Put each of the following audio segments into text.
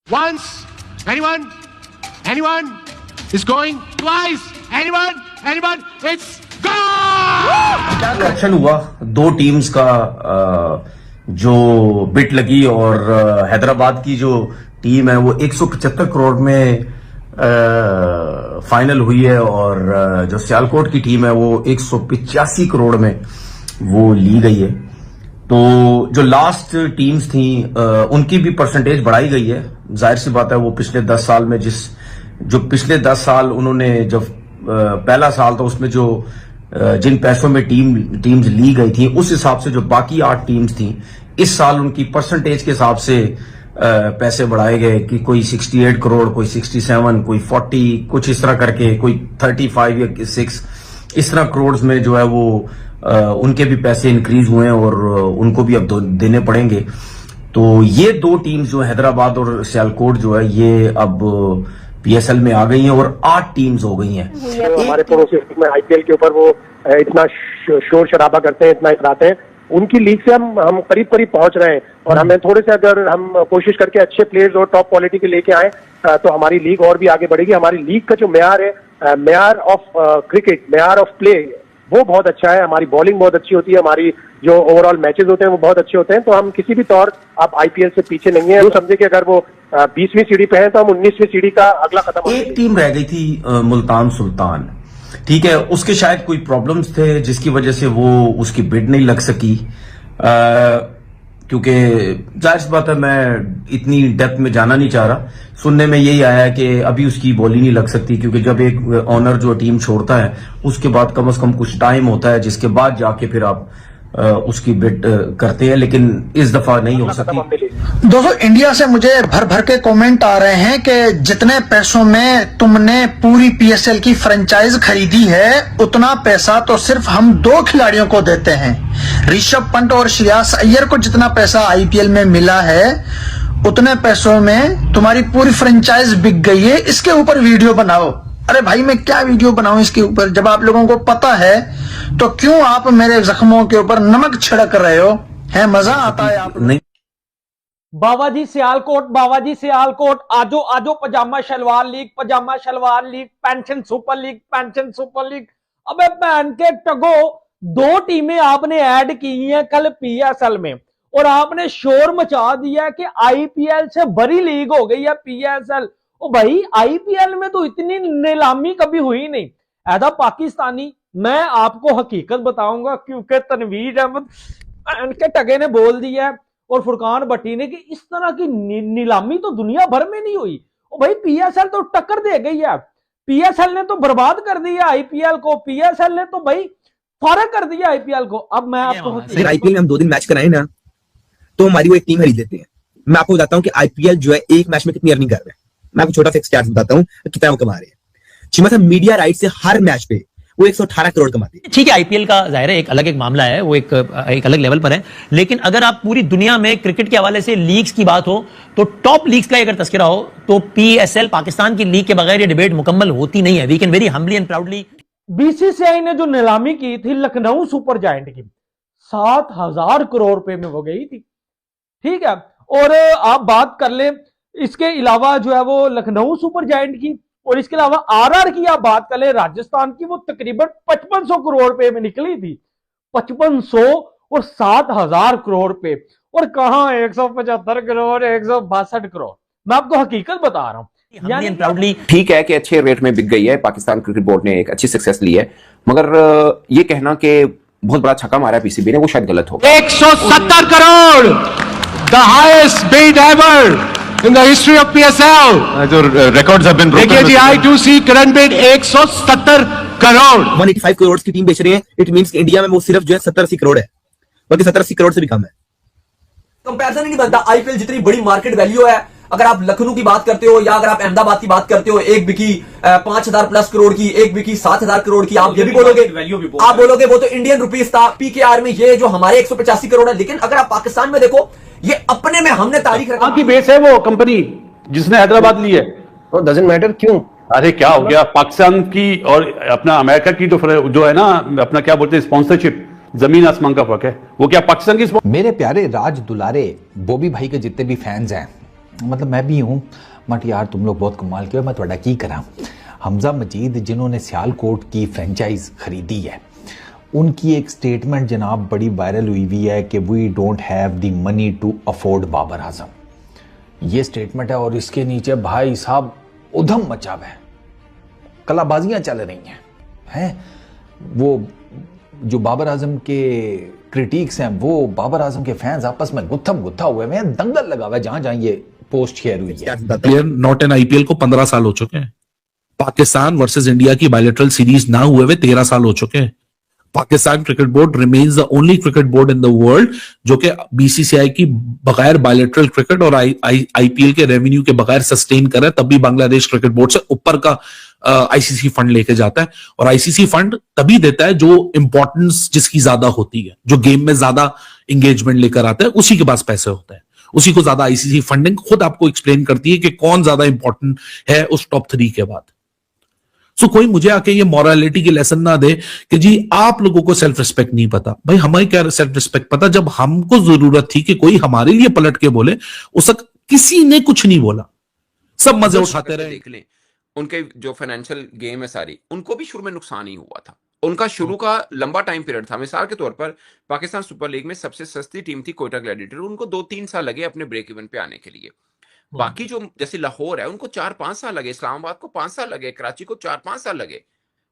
once, anyone is going twice, anyone, it's gone! क्या correction हुआ दो टीम्स का जो बिट लगी और हैदराबाद की जो टीम है वो 175 करोड़ में फाइनल हुई है और जो सियालकोट की टीम है वो 185 करोड़ में वो ली गई है। तो जो लास्ट टीम्स थी उनकी भी परसेंटेज बढ़ाई गई है। जाहिर सी बात है वो पिछले 10 साल में जो पिछले 10 साल उन्होंने जब पहला साल था उसमें जो जिन पैसों में टीम्स ली गई थी उस हिसाब से जो बाकी 8 टीम्स थी इस साल उनकी परसेंटेज के हिसाब से पैसे बढ़ाए गए कि कोई 68 करोड़, कोई 67, कोई 40, कुछ इस तरह करके, कोई 35 या 6 इस तरह करोड़ में जो है वो उनके भी पैसे इंक्रीज हुए हैं और उनको भी अब देने पड़ेंगे। तो ये दो टीम्स जो हैदराबाद और सियालकोट जो है ये अब पीएसएल में आ गई हैं और 8 टीम्स हो गई हैं। हमारे पड़ोसी में आईपीएल के ऊपर वो इतना शोर शराबा करते हैं, इतना इतराते हैं, उनकी लीग से हम करीब पहुंच रहे हैं और हमें थोड़े से अगर हम कोशिश करके अच्छे प्लेयर्स और टॉप क्वालिटी के लेके आए तो हमारी लीग और भी आगे बढ़ेगी। हमारी लीग का जो मेयार है, मेयार of cricket, Meyar of play, वो बहुत अच्छा है। हमारी बॉलिंग बहुत अच्छी होती है, हमारी जो ओवरऑल मैचेस होते हैं वो बहुत अच्छे होते हैं। तो हम किसी भी तौर आप आईपीएल से पीछे नहीं है। वो समझे कि अगर वो 20वीं सीढ़ी पे है तो हम 19वीं सीढ़ी का अगला कदम। एक टीम रह गई थी मुल्तान सुल्तान, ठीक है, उसके शायद कोई प्रॉब्लम्स थे जिसकी वजह से वो उसकी बिड नहीं लग सकी। क्योंकि जाहिर सी बात है मैं इतनी डेप्थ में जाना नहीं चाह रहा। सुनने में यही आया है कि अभी उसकी बॉली नहीं लग सकती क्योंकि जब एक ऑनर जो टीम छोड़ता है उसके बाद कम से कम कुछ टाइम होता है जिसके बाद जाके फिर आप उसकी बिड करते हैं, लेकिन इस दफा नहीं हो सकती। दोस्तों इंडिया से मुझे भर भर के कमेंट आ रहे हैं कि जितने पैसों में तुमने पूरी पीएसएल की फ्रेंचाइज खरीदी है उतना पैसा तो सिर्फ हम 2 खिलाड़ियों को देते हैं। ऋषभ पंत और श्रेयस अय्यर को जितना पैसा आईपीएल में मिला है उतने पैसों में तुम्हारी पूरी फ्रेंचाइज बिक गई है। इसके ऊपर वीडियो बनाओ। अरे भाई मैं क्या वीडियो बनाऊं इसके ऊपर, जब आप लोगों को पता है तो क्यों आप मेरे जख्मों के ऊपर नमक छिड़क रहे हो? है मजा आता है आप नहीं। बाबा जी सियालकोट, आजो आजो पजामा शलवार लीग, पेंशन सुपर लीग। अबे पहन के टगो, 2 टीमें आपने ऐड की हैं कल पीएसएल में और आपने शोर मचा दिया कि आईपीएल से बड़ी लीग हो गई है पीएसएल। ओ भाई आईपीएल में तो इतनी नीलामी कभी हुई नहीं। ऐसा पाकिस्तानी, मैं आपको हकीकत बताऊंगा क्योंकि तनवीर अहमद के टगे ने बोल दिया है और फुरकान भट्टी ने कि इस तरह की नीलामी तो दुनिया भर में नहीं हुई। ओ भाई पीएसएल तो टक्कर दे गई है, पीएसएल ने तो बर्बाद कर दिया आईपीएल को, पीएसएल ने तो भाई फारग कर दिया आईपीएल को। अब मैं आपको आईपीएल में हम 2 दिन मैच कराए ना तो हमारी वो एक टीम खरीद लेते हैं। मैं आपको बताता हूँ कि आईपीएल जो है एक मैच में कितनी अर्निंग कर रहे हैं। मैं आपको छोटा सा स्टैट्स बताता हूँ कितना वो कमा रहे हैं। चीमा साहब मीडिया राइट से हर मैच पे वो 118 करोड़ कमाते हैं। ठीक है आईपीएल का जाहिर है एक मामला है, वो एक अलग लेवल पर है, लेकिन अगर आप पूरी दुनिया में क्रिकेट के हवाले से लीग्स की बात हो तो टॉप लीग्स का अगर तस्करा हो तो पीएसएल पाकिस्तान की लीग के बगैर ये डिबेट मुकम्मल होती नहीं है। We can very humbly and proudly. BCCI ने जो नीलामी की थी लखनऊ सुपर जायंट की 7,000 करोड़ रुपए में वो गई थी, ठीक है। और आप बात कर ले इसके अलावा जो है वो लखनऊ सुपर जायंट की और इसके अलावा आरआर की आप बात कर ले राजस्थान की, वो तकरीबन 5500 करोड़ रुपए में निकली थी। 5500 और 7,000 करोड़ रुपए, और कहां 175 करोड़ 162 करोड़। मैं आपको हकीकत बता रहा हूं। ठीक है कि अच्छे रेट में बिक गई है, पाकिस्तान क्रिकेट बोर्ड ने एक अच्छी सक्सेस ली है, मगर ये कहना कि बहुत बड़ा छक्का मारा पीसीबी ने वो शायद गलत हो। 170 crore, the highest bid ever in the history of PSL. जो records have been broken. देखिए जी I2C current bid 170 crore. 185 crore की टीम बेच रही है। इट मींस कि इंडिया में वो सिर्फ जो है 70-80 करोड़ है, बाकी 70-80 करोड़ से भी कम है। कंपैरिजन ही नहीं बनता। आईपीएल जितनी बड़ी मार्केट वैल्यू है, अगर आप लखनऊ की बात करते हो या अगर आप अहमदाबाद की बात करते हो, एक बिकी 5,000 प्लस करोड़ की, एक बिकी 7,000 करोड़ की, आप ये भी बोलोगे, आप बोलोगे वो तो इंडियन रुपीस था। पीकेआर में ये जो हमारे 185 करोड़ है, लेकिन अगर आप पाकिस्तान में देखो ये अपने में हमने तारीख रखा की बेस है वो कंपनी जिसने हैदराबाद ली है। तो डजंट मैटर क्यों? अरे क्या हो गया, पाकिस्तान की और अपना अमेरिका की तो जो है ना अपना क्या बोलते हैं स्पॉन्सरशिप, जमीन आसमान का फर्क है। वो क्या पाकिस्तान की मेरे प्यारे राज दुलारे बॉबी भाई के जितने भी फैंस हैं मतलब मैं भी हूँ बट यार तुम लोग बहुत कमाल के हो, मैं थोड़ा की करा। हमजा मजीद जिन्होंने सियालकोट की फ्रेंचाइज खरीदी है, उनकी एक स्टेटमेंट जनाब बड़ी वायरल हुई है कि we don't have the money to afford Babar Azam. ये स्टेटमेंट है और इसके नीचे भाई साहब उधम मचा हुआ है, कलाबाजियां चल रही हैं। वो जो बाबर आजम के क्रिटिक्स हैं, वो बाबर आजम के फैंस आपस में गुत्थम गुत्था हुए हैं, दंगल लगा हुआ है जहां जहां ये पोस्ट शेयर हुई है। प्लेयर नॉट इन आईपीएल को 15 साल हो चुके हैं। पाकिस्तान वर्सेस इंडिया की बायलैटरल सीरीज ना हुए हुए 13 साल हो चुके हैं। Pakistan cricket board remains the only cricket board in the world जो कि बीसीसीआई की बगैर बायलैटरल क्रिकेट और आईपीएल के रेवेन्यू के बगैर सस्टेन कर रहा है, तब भी बांग्लादेश क्रिकेट बोर्ड से ऊपर का आईसीसी फंड लेके जाता है। और आईसीसी फंड तभी देता है जो इंपॉर्टेंस जिसकी ज्यादा होती है, जो गेम में ज्यादा इंगेजमेंट लेकर आता है, उसी के पास पैसे होते हैं, उसी को ज्यादा आईसीसी फंडिंग खुद आपको एक्सप्लेन करती है कि कौन ज्यादा इंपॉर्टेंट है उस टॉप 3 के बाद। सो कोई मुझे आके ये मॉरलिटी की लेसन ना दे कि जी आप लोगों को सेल्फ रिस्पेक्ट नहीं पता। भाई हमें क्या सेल्फ रिस्पेक्ट पता, जब हमको जरूरत थी कि कोई हमारे लिए पलट के बोले, उस वक्त किसी ने कुछ नहीं बोला, सब मजे उठाते रहे। देख लें उनके जो फाइनेंशियल गेम है सारी, उनको भी शुरू में नुकसान ही हुआ था। उनका शुरू का लंबा टाइम पीरियड था। मिसाल के तौर पर पाकिस्तान सुपर लीग में सबसे सस्ती टीम थी कोयटा ग्लैडिएटर, उनको 2-3 साल लगे अपने ब्रेक इवन पे आने के लिए। बाकी जो जैसे लाहौर है उनको 4-5 साल लगे, इस्लामाबाद को 5 साल लगे, कराची को 4-5 साल लगे,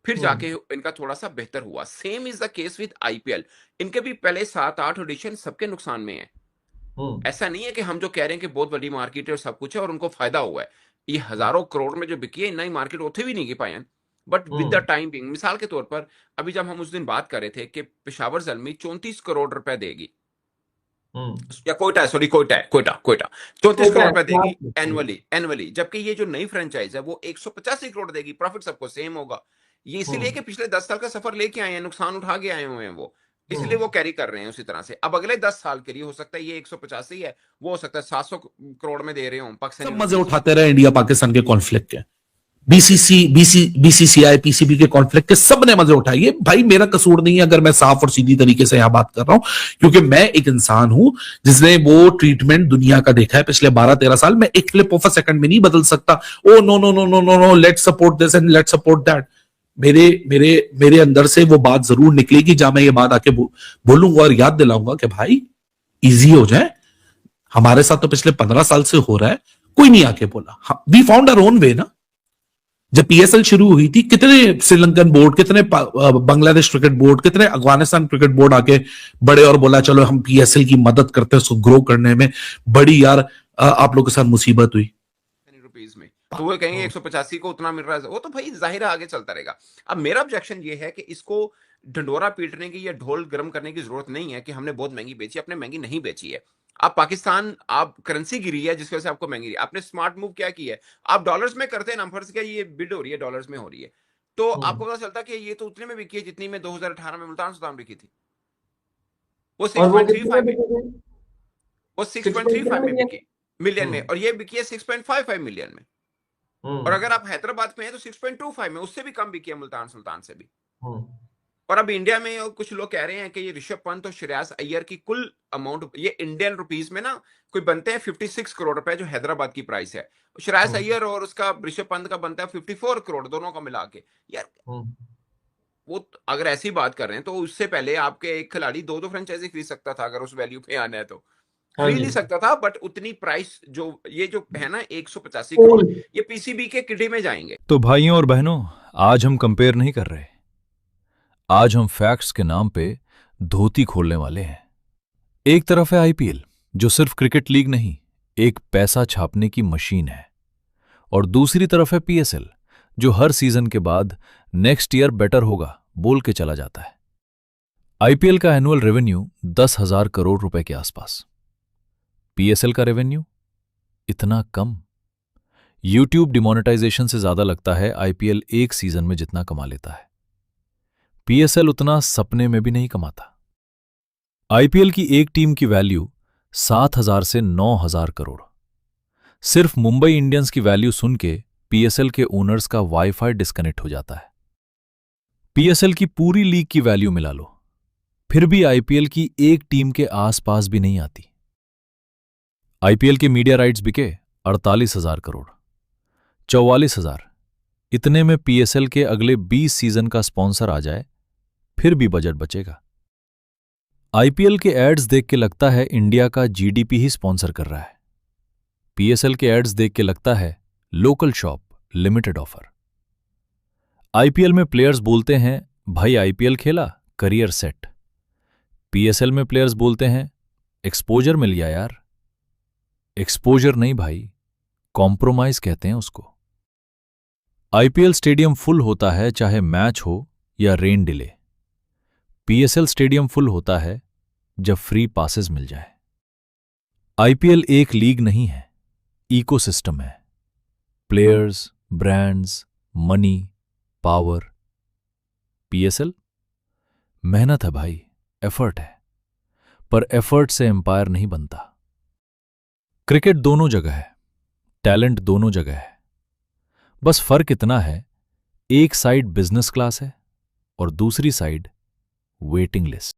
फिर जाके इनका थोड़ा सा बेहतर हुआ। Same is the case with IPL. इनके भी पहले 7-8 ऑडिशन सबके नुकसान में है। ऐसा नहीं है कि हम जो कह रहे हैं कि बहुत बड़ी मार्केट है और सब कुछ है और उनको फायदा हुआ है। ये हजारों करोड़ में जो बिकी है, नई मार्केट उठे भी नहीं की पाए। But with the time being, मिसाल के तौर पर अभी जब हम उस दिन बात कर रहे थे कि पेशावर ज़ल्मी 34 करोड़ रुपए देगी, या कोयटा 34 करोड़ रुपए देगी एनुअली, जबकि ये जो नई फ्रेंचाइज है वो 185 करोड़ देगी। प्रॉफिट सबको सेम होगा। ये इसलिए कि पिछले 10 साल का सफर लेके आए हैं, नुकसान उठा के आए हुए हैं वो, इसलिए वो कैरी कर रहे हैं उसी तरह से। अब अगले 10 साल के लिए हो सकता है ये 185 है, वो हो सकता है 700 करोड़ में दे रहे हो पाकिस्तान। सब मजे उठाते रहे इंडिया पाकिस्तान के कॉन्फ्लिक्ट के, बीसीसीआई पीसीबी के कॉन्फ्लिक्ट के, सबने मजे उठाए। ये भाई मेरा कसूर नहीं है अगर मैं साफ और सीधी तरीके से यहां बात कर रहा हूं, क्योंकि मैं एक इंसान हूं जिसने वो ट्रीटमेंट दुनिया का देखा है पिछले 12-13 साल। मैं एक फ्लिप ऑफ अ सेकंड में नहीं बदल सकता। Oh no no no no no no, let's support this and let's support that. मेरे अंदर से वो बात जरूर निकलेगी जहां मैं ये बात आके बोलूंगा और याद दिलाऊंगा कि भाई इजी हो जाए। हमारे साथ तो पिछले 15 साल से हो रहा है, कोई नहीं आके बोला। We found our own way ना। जब पीएसएल शुरू हुई थी, कितने श्रीलंकन बोर्ड, कितने बांग्लादेश क्रिकेट बोर्ड, कितने अफगानिस्तान क्रिकेट बोर्ड आके बड़े और बोला चलो हम पीएसएल की मदद करते हैं, उसको ग्रो करने में। बड़ी यार आप लोगों के साथ मुसीबत हुई रुपीज में, तो वो कहेंगे 185 को उतना मिल रहा है, वो तो भाई जाहिर है आगे चलता रहेगा। अब मेरा ऑब्जेक्शन ये है कि इसको ढंडोरा पीटने की या ढोल गर्म करने की जरूरत नहीं है कि हमने बहुत महंगी बेची। आपने महंगी नहीं बेची है। आप पाकिस्तान, आप करेंसी गिरी है जिसकी वजह से आपको महंगी। आपने स्मार्ट मूव क्या किया है, आप डॉलर्स में करते हैं ना, फर्ज किया ये बिड हो रही है डॉलर्स में हो रही है, तो आपको पता चलता कि ये तो उतने में बिकी है जितनी में 2018 में मुल्तान सुल्तान बिकी थी। वो 6.35 में, वो 6.35 में बिकी मिलियन में, और ये बिकी है 6.55 मिलियन में। और अगर आप हैदराबाद में हैं तो 6.25 में, उससे भी कम बिकी है मुल्तान सुल्तान से भी। और अब इंडिया में कुछ लोग कह रहे हैं कि ये ऋषभ पंत और श्रेयस अय्यर की कुल अमाउंट, ये इंडियन रुपीस में ना कोई बनते हैं 56 करोड़ रुपए, जो हैदराबाद की प्राइस है। श्रेयस अय्यर और उसका ऋषभ पंत का बनता है 54 करोड़, दोनों का मिला के। यार वो अगर ऐसी बात कर रहे हैं तो उससे पहले आपके एक खिलाड़ी 2 फ्रेंचाइजी खरीद सकता था, अगर उस वैल्यू पे आना है तो खरीद नहीं सकता था। बट उतनी प्राइस जो ये जो है ना 185 करोड़, ये पीसीबी के किडी में जाएंगे। तो भाइयों और बहनों, आज हम कंपेयर नहीं कर रहे, आज हम फैक्ट्स के नाम पे धोती खोलने वाले हैं। एक तरफ है आईपीएल, जो सिर्फ क्रिकेट लीग नहीं, एक पैसा छापने की मशीन है, और दूसरी तरफ है पीएसएल, जो हर सीजन के बाद नेक्स्ट ईयर बेटर होगा बोल के चला जाता है। आईपीएल का एनुअल रेवेन्यू 10,000 करोड़ रुपए के आसपास, पीएसएल का रेवेन्यू इतना कम। यूट्यूब डिमोनेटाइजेशन से ज्यादा लगता है आईपीएल एक सीजन में जितना कमा लेता है। पीएसएल उतना सपने में भी नहीं कमाता। आईपीएल की एक टीम की वैल्यू 7,000 से 9,000 करोड़। सिर्फ मुंबई इंडियंस की वैल्यू सुन के पीएसएल के ओनर्स का वाईफाई डिस्कनेक्ट हो जाता है। पीएसएल की पूरी लीग की वैल्यू मिला लो, फिर भी आईपीएल की एक टीम के आसपास भी नहीं आती। आईपीएल के मीडिया राइट्स बिके 48,000 करोड़, 44,000। इतने में पीएसएल के अगले 20 सीजन का स्पॉन्सर आ जाए, फिर भी बजट बचेगा। आईपीएल के एड्स देख के लगता है इंडिया का जीडीपी ही स्पॉन्सर कर रहा है। पीएसएल के एड्स देख के लगता है local shop, limited offer. IPL में प्लेयर्स बोलते हैं भाई आईपीएल खेला, करियर सेट। पीएसएल में प्लेयर्स बोलते हैं एक्सपोजर मिल गया यार। एक्सपोजर नहीं भाई, कॉम्प्रोमाइज कहते हैं उसको। आईपीएल स्टेडियम फुल होता है चाहे मैच हो या rain delay. PSL stadium full होता है जब फ्री पासेस मिल जाए। आईपीएल एक लीग नहीं है, इकोसिस्टम है। Players, brands, money, power. PSL मेहनत है भाई, एफर्ट है, पर एफर्ट से एम्पायर नहीं बनता। क्रिकेट दोनों जगह है, टैलेंट दोनों जगह है। बस फर्क इतना है, एक साइड बिजनेस क्लास है और दूसरी साइड वेटिंग लिस्ट।